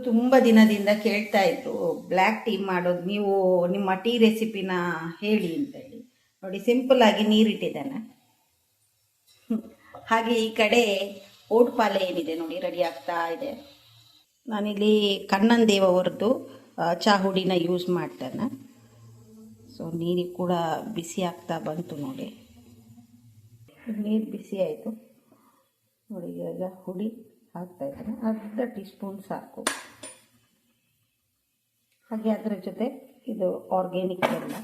ತುಂಬ ದಿನದಿಂದ ಕೇಳ್ತಾ ಇದ್ರು ಬ್ಲ್ಯಾಕ್ ಟೀ ಮಾಡೋದು, ನೀವು ನಿಮ್ಮ ಟೀ ರೆಸಿಪಿನ ಹೇಳಿ ಅಂತೇಳಿ. ನೋಡಿ, ಸಿಂಪಲ್ ಆಗಿ ನೀರಿಟ್ಟಿದ್ದೇನೆ. ಹಾಗೆ ಈ ಕಡೆ ಓಟ್ಪಾಲೆ ಏನಿದೆ ನೋಡಿ ರೆಡಿ ಆಗ್ತಾ ಇದೆ. ನಾನಿಲ್ಲಿ ಕಣ್ಣನ್ ದೇವ್ ಅವ್ರದ್ದು ಚಾಹುಡಿನ ಯೂಸ್ ಮಾಡ್ತೇನೆ. ಸೊ ನೀರಿಗೆ ಕೂಡ ಬಿಸಿ ಆಗ್ತಾ ಬಂತು ನೋಡಿ. ನೀರು ಬಿಸಿ ಆಯಿತು ನೋಡಿ. ಈಗ ಹುಡಿ ಹಾಕ್ತಾ ಇದ್ದೇನೆ, ಅರ್ಧ ಟೀ ಸ್ಪೂನ್ ಸಾಕು. ಹಾಗೆ ಅದರ ಜೊತೆ ಇದು ಆರ್ಗ್ಯಾನಿಕ್ ಬೆಲ್ಲ.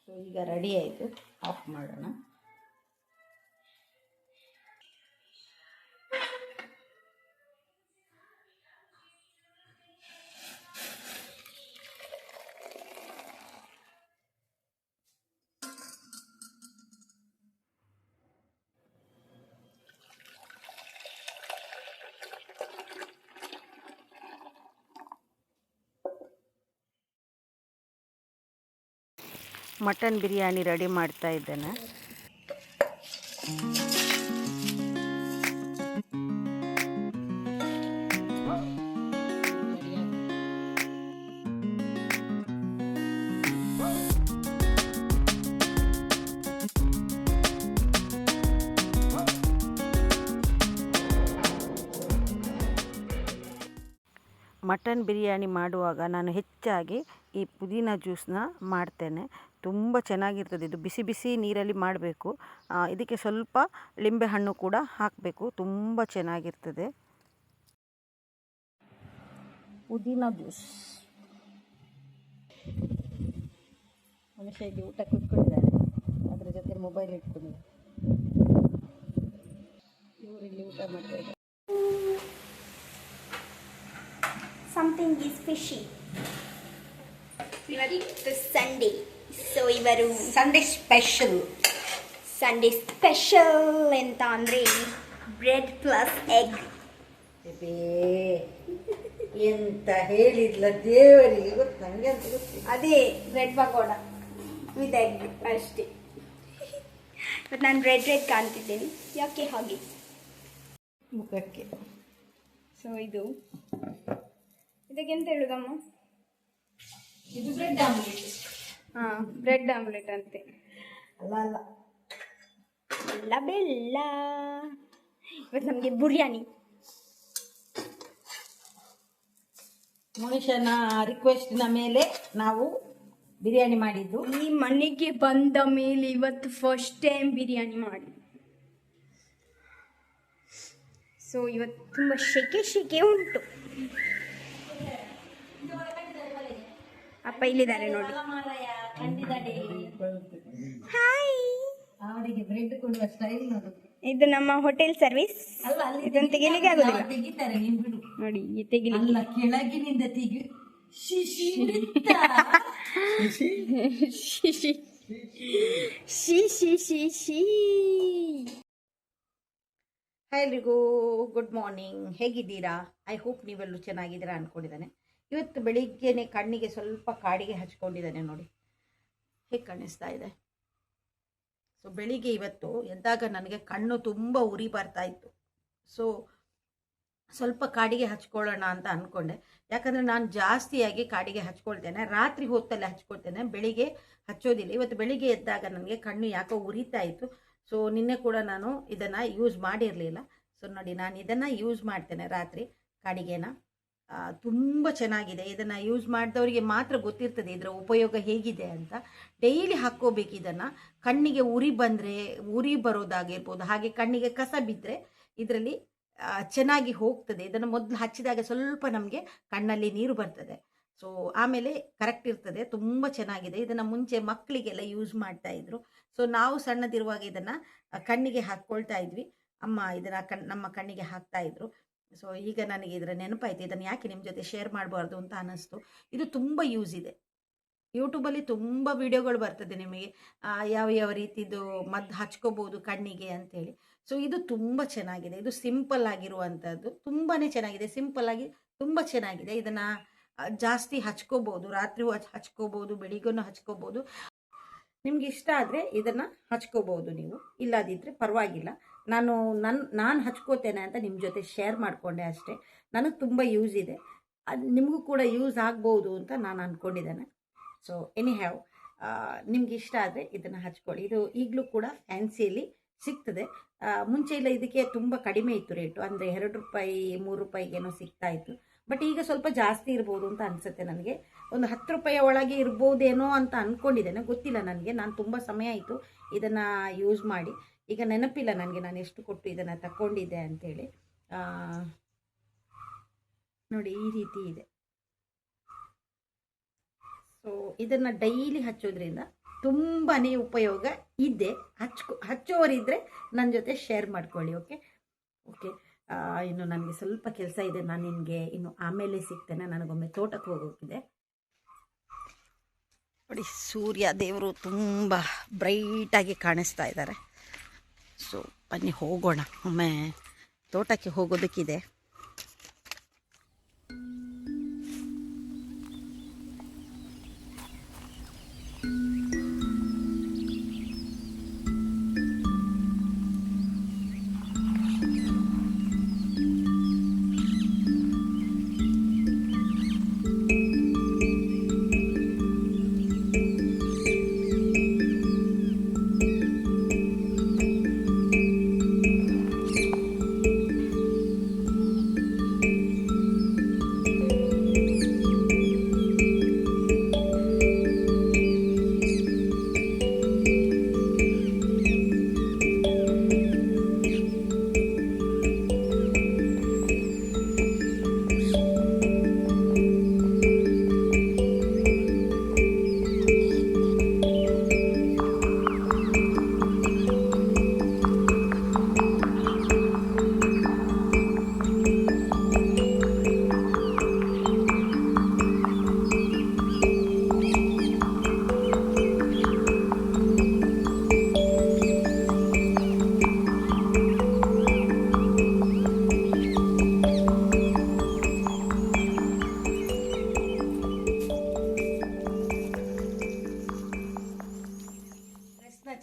ಸೊ ಈಗ ರೆಡಿ ಆಯಿತು, ಆಫ್ ಮಾಡೋಣ. ಮಟನ್ ಬಿರಿಯಾನಿ ರೆಡಿ ಮಾಡ್ತಾ ಇದ್ದೇನೆ. ಮಟನ್ ಬಿರಿಯಾನಿ ಮಾಡುವಾಗ ನಾನು ಹೆಚ್ಚಾಗಿ ಈ ಪುದೀನ ಜ್ಯೂಸನ್ನ ಮಾಡ್ತೇನೆ. ತುಂಬ ಚೆನ್ನಾಗಿರ್ತದೆ. ಇದು ಬಿಸಿ ಬಿಸಿ ನೀರಲ್ಲಿ ಮಾಡಬೇಕು. ಇದಕ್ಕೆ ಸ್ವಲ್ಪ ಲಿಂಬೆಹಣ್ಣು ಕೂಡ ಹಾಕಬೇಕು. ತುಂಬ ಚೆನ್ನಾಗಿರ್ತದೆ. ಪುದೀನ ಜ್ಯೂಸ್. ಮನುಷ್ಯ ಇಲ್ಲಿ ಊಟ ಕೂತ್ಕೊಂಡಿದ್ದಾರೆ, ಅದರ ಜೊತೆ ಮೊಬೈಲ್ ಇಟ್ಕೊಂಡಿದ್ದಾರೆ. ಇವರಿಲ್ಲಿ ಊಟ ಮಾಡ್ತಾ ಇದ್ದಾರೆ. Something is fishy. ಇವತ್ತು ಸಂಡೇ, ಸೊ ಇವರು ಸಂಡೇ ಸ್ಪೆಷಲ್ ಎಂತ ಅಂದರೆ ಬ್ರೆಡ್ ಪ್ಲಸ್ ಎಗ್. ಎಂತ ಹೇಳಿದ್ಲ ದೇವರಿಗೆ ಗೊತ್ತು, ನನಗೆ ಅಂತ ಗೊತ್ತಿಲ್ಲ. ಅದೇ ಬ್ರೆಡ್ ಪಕೋಡ ವಿತ್ ಎಗ್ ಅಷ್ಟೇ. ಬಟ್ ನಾನು ರೆಡ್ ಕಾಣ್ತಿದ್ದೇನೆ, ಯಾಕೆ ಹಾಗೆ ಮುಖಕ್ಕೆ. ಸೊ ಇದಕ್ಕೆಂತ ಹೇಳುದಮ್ಮ? ಇದು ಬ್ರೆಡ್ ಆಮ್ಲೆಟ್. ಹಾಂ, ಬ್ರೆಡ್ ಆಮ್ಲೆಟ್ ಅಂತೆ. ಅಲ್ಲ ಬೆಲ್ಲ. ಇವತ್ತು ನಮಗೆ ಬಿರಿಯಾನಿ. ಮನುಷ್ಯನ ರಿಕ್ವೆಸ್ಟ್ನ ಮೇಲೆ ನಾವು ಬಿರಿಯಾನಿ ಮಾಡಿದ್ದು. ಈ ಮನೆಗೆ ಬಂದ ಮೇಲೆ ಇವತ್ತು ಫಸ್ಟ್ ಟೈಮ್ ಬಿರಿಯಾನಿ ಮಾಡಿ. ಸೊ ಇವತ್ತು ತುಂಬ ಶೆಕೆ ಉಂಟು. ಅಪ್ಪ ಇಲ್ಲಿದ್ದಾರೆ ನೋಡಿ. ಹಾಯ್. ಅವರಿಗೆ ಬ್ರೆಡ್ ಕೊಡುವ ಸ್ಟೈಲ್ ನೋಡು. ಇದು ನಮ್ಮ ಹೋಟೆಲ್ ಸರ್ವಿಸ್. ಇದನ್ನು ತೆಗಿಲಿಕ್ಕೆ ಆಗೋದಿಲ್ಲ. ತೆಗಿತಾರೆ, ನೀನು ಬಿಡು. ನೋಡಿ ತೆಗಿಲಿಲ್ಲ, ಕೆಳಗಿನಿಂದ ತೆಗಿ. ಎಲ್ರಿಗೂ ಗುಡ್ ಮಾರ್ನಿಂಗ್. ಹೇಗಿದ್ದೀರಾ? ಐ ಹೋಪ್ ನೀವೆಲ್ಲರೂ ಚೆನ್ನಾಗಿದ್ದೀರಾ ಅನ್ಕೊಂಡಿದ್ದಾನೆ. ಇವತ್ತು ಬೆಳಿಗ್ಗೆನೆ ಕಣ್ಣಿಗೆ ಸ್ವಲ್ಪ ಕಾಡಿಗೆ ಹಚ್ಕೊಂಡಿದ್ದಾನೆ ನೋಡಿ, ಹೇಗೆ ಕಾಣಿಸ್ತಾ ಇದೆ. ಸೊ ಬೆಳಿಗ್ಗೆ ಇವತ್ತು ಎದ್ದಾಗ ನನಗೆ ಕಣ್ಣು ತುಂಬ ಉರಿ ಬರ್ತಾ ಇತ್ತು. ಸೊ ಸ್ವಲ್ಪ ಕಾಡಿಗೆ ಹಚ್ಕೊಳ್ಳೋಣ ಅಂತ ಅಂದ್ಕೊಂಡೆ. ಯಾಕಂದರೆ ನಾನು ಜಾಸ್ತಿಯಾಗಿ ಕಾಡಿಗೆ ಹಚ್ಕೊಳ್ತೇನೆ, ರಾತ್ರಿ ಹೊತ್ತಲ್ಲಿ ಹಚ್ಕೊಳ್ತೇನೆ, ಬೆಳಿಗ್ಗೆ ಹಚ್ಚೋದಿಲ್ಲ. ಇವತ್ತು ಬೆಳಿಗ್ಗೆ ಎದ್ದಾಗ ನನಗೆ ಕಣ್ಣು ಯಾಕೋ ಉರಿತಾ ಇತ್ತು. ಸೊ ನಿನ್ನೆ ಕೂಡ ನಾನು ಇದನ್ನು ಯೂಸ್ ಮಾಡಿರಲಿಲ್ಲ. ಸೊ ನೋಡಿ, ನಾನು ಇದನ್ನು ಯೂಸ್ ಮಾಡ್ತೇನೆ ರಾತ್ರಿ ಕಾಡಿಗೆನ. ತುಂಬ ಚೆನ್ನಾಗಿದೆ. ಇದನ್ನು ಯೂಸ್ ಮಾಡಿದವರಿಗೆ ಮಾತ್ರ ಗೊತ್ತಿರ್ತದೆ ಇದರ ಉಪಯೋಗ ಹೇಗಿದೆ ಅಂತ. ಡೈಲಿ ಹಾಕ್ಕೋಬೇಕು ಇದನ್ನು. ಕಣ್ಣಿಗೆ ಉರಿ ಬರೋದಾಗಿರ್ಬೋದು, ಹಾಗೆ ಕಣ್ಣಿಗೆ ಕಸ ಬಿದ್ದರೆ ಇದರಲ್ಲಿ ಚೆನ್ನಾಗಿ ಹೋಗ್ತದೆ. ಇದನ್ನು ಮೊದಲು ಹಚ್ಚಿದಾಗ ಸ್ವಲ್ಪ ನಮಗೆ ಕಣ್ಣಲ್ಲಿ ನೀರು ಬರ್ತದೆ. ಸೊ ಆಮೇಲೆ ಕರೆಕ್ಟ್ ಇರ್ತದೆ. ತುಂಬ ಚೆನ್ನಾಗಿದೆ. ಇದನ್ನು ಮುಂಚೆ ಮಕ್ಕಳಿಗೆಲ್ಲ ಯೂಸ್ ಮಾಡ್ತಾ ಇದ್ರು. ಸೊ ನಾವು ಸಣ್ಣದಿರುವಾಗ ಇದನ್ನು ಕಣ್ಣಿಗೆ ಹಾಕ್ಕೊಳ್ತಾ ಇದ್ವಿ. ಅಮ್ಮ ಇದನ್ನು ನಮ್ಮ ಕಣ್ಣಿಗೆ ಹಾಕ್ತಾ ಇದ್ರು. ಸೊ ಈಗ ನನಗೆ ಇದರ ನೆನಪಾಯ್ತು, ಇದನ್ನು ಯಾಕೆ ನಿಮ್ಮ ಜೊತೆ ಶೇರ್ ಮಾಡಬಾರ್ದು ಅಂತ ಅನ್ನಿಸ್ತು. ಇದು ತುಂಬ ಯೂಸ್ ಇದೆ. ಯೂಟ್ಯೂಬಲ್ಲಿ ತುಂಬ ವಿಡಿಯೋಗಳು ಬರ್ತದೆ ನಿಮಗೆ, ಯಾವ ರೀತಿದು ಮದ್ದು ಹಚ್ಕೋಬೋದು ಕಣ್ಣಿಗೆ ಅಂತೇಳಿ. ಸೊ ಇದು ತುಂಬ ಚೆನ್ನಾಗಿದೆ. ಇದು ಸಿಂಪಲ್ ಆಗಿರುವಂಥದ್ದು, ತುಂಬಾ ಚೆನ್ನಾಗಿದೆ. ಸಿಂಪಲ್ ಆಗಿ ತುಂಬ ಚೆನ್ನಾಗಿದೆ. ಇದನ್ನು ಜಾಸ್ತಿ ಹಚ್ಕೋಬೋದು, ರಾತ್ರಿ ಹಚ್ಕೋಬೋದು, ಬೆಳಿಗ್ಗೂ ಹಚ್ಕೋಬೋದು. ನಿಮ್ಗೆ ಇಷ್ಟ ಆದರೆ ಇದನ್ನು ಹಚ್ಕೋಬೋದು ನೀವು, ಇಲ್ಲದಿದ್ದರೆ ಪರವಾಗಿಲ್ಲ. ನಾನು ಹಚ್ಕೋತೇನೆ ಅಂತ ನಿಮ್ಮ ಜೊತೆ ಶೇರ್ ಮಾಡಿಕೊಂಡೆ ಅಷ್ಟೇ. ನನಗೆ ತುಂಬ ಯೂಸ್ ಇದೆ, ಅದು ನಿಮಗೂ ಕೂಡ ಯೂಸ್ ಆಗ್ಬೋದು ಅಂತ ನಾನು ಅಂದ್ಕೊಂಡಿದ್ದೇನೆ. ಸೊ ಎನಿ ಹ್ಯಾವ್, ನಿಮ್ಗೆ ಇಷ್ಟ ಆದರೆ ಇದನ್ನು ಹಚ್ಕೊಳ್ಳಿ. ಇದು ಈಗಲೂ ಕೂಡ ಫ್ಯಾನ್ಸಿಯಲ್ಲಿ ಸಿಗ್ತದೆ. ಮುಂಚೆ ಎಲ್ಲ ಇದಕ್ಕೆ ತುಂಬ ಕಡಿಮೆ ಇತ್ತು ರೇಟು, ಅಂದರೆ 2 ರೂಪಾಯಿ 3 ರೂಪಾಯಿಗೇನೋ ಸಿಗ್ತಾ ಇತ್ತು. ಬಟ್ ಈಗ ಸ್ವಲ್ಪ ಜಾಸ್ತಿ ಇರ್ಬೋದು ಅಂತ ಅನಿಸುತ್ತೆ ನನಗೆ. ಒಂದು 10 ರೂಪಾಯಿಯ ಒಳಗೆ ಇರ್ಬೋದೇನೋ ಅಂತ ಅಂದ್ಕೊಂಡಿದ್ದೇನೆ, ಗೊತ್ತಿಲ್ಲ ನನಗೆ. ನಾನು ತುಂಬ ಸಮಯ ಆಯಿತು ಇದನ್ನು ಯೂಸ್ ಮಾಡಿ. ಈಗ ನೆನಪಿಲ್ಲ ನನಗೆ ನಾನು ಎಷ್ಟು ಕೊಟ್ಟು ಇದನ್ನು ತಗೊಂಡಿದ್ದೆ ಅಂಥೇಳಿ. ನೋಡಿ ಈ ರೀತಿ ಇದೆ. ಸೊ ಇದನ್ನು ಡೈಲಿ ಹಚ್ಚೋದ್ರಿಂದ ತುಂಬಾ ಉಪಯೋಗ ಇದೆ. ಹಚ್ಚೋರಿದ್ದರೆ ನನ್ನ ಜೊತೆ ಶೇರ್ ಮಾಡ್ಕೊಳ್ಳಿ. Okay okay. ಇನ್ನು ನನಗೆ ಸ್ವಲ್ಪ ಕೆಲಸ ಇದೆ, ನಾನು ನಿಮಗೆ ಇನ್ನು ಆಮೇಲೆ ಸಿಗ್ತೇನೆ. ನನಗೊಮ್ಮೆ ತೋಟಕ್ಕೆ ಹೋಗೋಕ್ಕಿದೆ. ನೋಡಿ ಸೂರ್ಯ ದೇವರು ತುಂಬ ಬ್ರೈಟಾಗಿ ಕಾಣಿಸ್ತಾ ಇದ್ದಾರೆ. ಸೊ ಬನ್ನಿ ಹೋಗೋಣ, ಒಮ್ಮೆ ತೋಟಕ್ಕೆ ಹೋಗೋದಕ್ಕಿದೆ.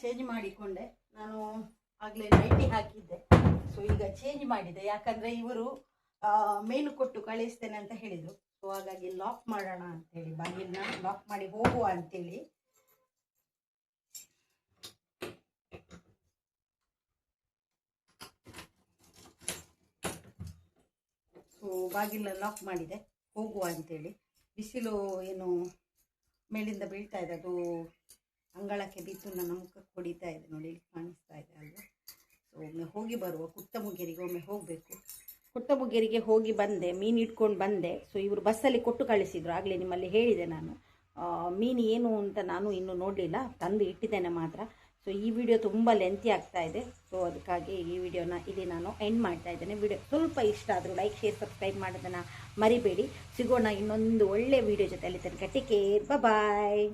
ಚೇಂಜ್ ಮಾಡಿಕೊಂಡೆ. ನಾನು ಆಗಲೇ ನೈಟಿ ಹಾಕಿದ್ದೆ, ಸೊ ಈಗ ಚೇಂಜ್ ಮಾಡಿದೆ. ಯಾಕಂದರೆ ಇವರು ಮೇಲು ಕೊಟ್ಟು ಕಳಿಸ್ತೇನೆ ಅಂತ ಹೇಳಿದರು. ಸೊ ಹಾಗಾಗಿ ಲಾಕ್ ಮಾಡೋಣ ಅಂತೇಳಿ, ಬಾಗಿಲನ್ನ ಲಾಕ್ ಮಾಡಿ ಹೋಗುವ ಅಂತೇಳಿ. ಸೊ ಬಾಗಿಲನ್ನ ಲಾಕ್ ಮಾಡಿದೆ, ಹೋಗುವ ಅಂತೇಳಿ. ಬಿಸಿಲು ಏನು ಮೇಲಿಂದ ಬೀಳ್ತಾ ಇದೆ, ಅದು ಅಂಗಳಕ್ಕೆ ಬಿದ್ದು ನನ್ನ ಮುಖಕ್ಕೆ ಹೊಡಿತಾ ಇದೆ. ನೋಡಿ ಇಲ್ಲಿ ಕಾಣಿಸ್ತಾ ಇದೆ ಅಲ್ವಾ. ಸೊ ಒಮ್ಮೆ ಹೋಗಿ ಬರುವ, ಕುಟ್ಟಮುಗೇರಿಗೆ ಒಮ್ಮೆ ಹೋಗಬೇಕು. ಕುಟ್ಟಮುಗೇರಿಗೆ ಹೋಗಿ ಬಂದೆ, ಮೀನು ಇಟ್ಕೊಂಡು ಬಂದೆ. ಸೊ ಇವರು ಬಸ್ಸಲ್ಲಿ ಕೊಟ್ಟು ಕಳಿಸಿದ್ರು, ಆಗಲೇ ನಿಮ್ಮಲ್ಲಿ ಹೇಳಿದೆ ನಾನು. ಮೀನು ಏನು ಅಂತ ನಾನು ಇನ್ನೂ ನೋಡಲಿಲ್ಲ, ತಂದು ಇಟ್ಟಿದ್ದೇನೆ ಮಾತ್ರ. ಸೊ ಈ ವಿಡಿಯೋ ತುಂಬ ಲೆಂತಿ ಆಗ್ತಾ ಇದೆ. ಸೊ ಅದಕ್ಕಾಗಿ ಈ ವಿಡಿಯೋನ ಇಲ್ಲಿ ನಾನು ಎಂಡ್ ಮಾಡ್ತಾ ಇದ್ದೇನೆ. ವಿಡಿಯೋ ಸ್ವಲ್ಪ ಇಷ್ಟ ಆದರೂ ಲೈಕ್, ಶೇರ್, ಸಬ್ಸ್ಕ್ರೈಬ್ ಮಾಡೋದನ್ನು ಮರಿಬೇಡಿ. ಸಿಗೋಣ ಇನ್ನೊಂದು ಒಳ್ಳೆ ವಿಡಿಯೋ ಜೊತೆ. ಅಲ್ಲಿ ತನಕ ಟೇಕ್ ಕೇರ್, ಬಾಯ್.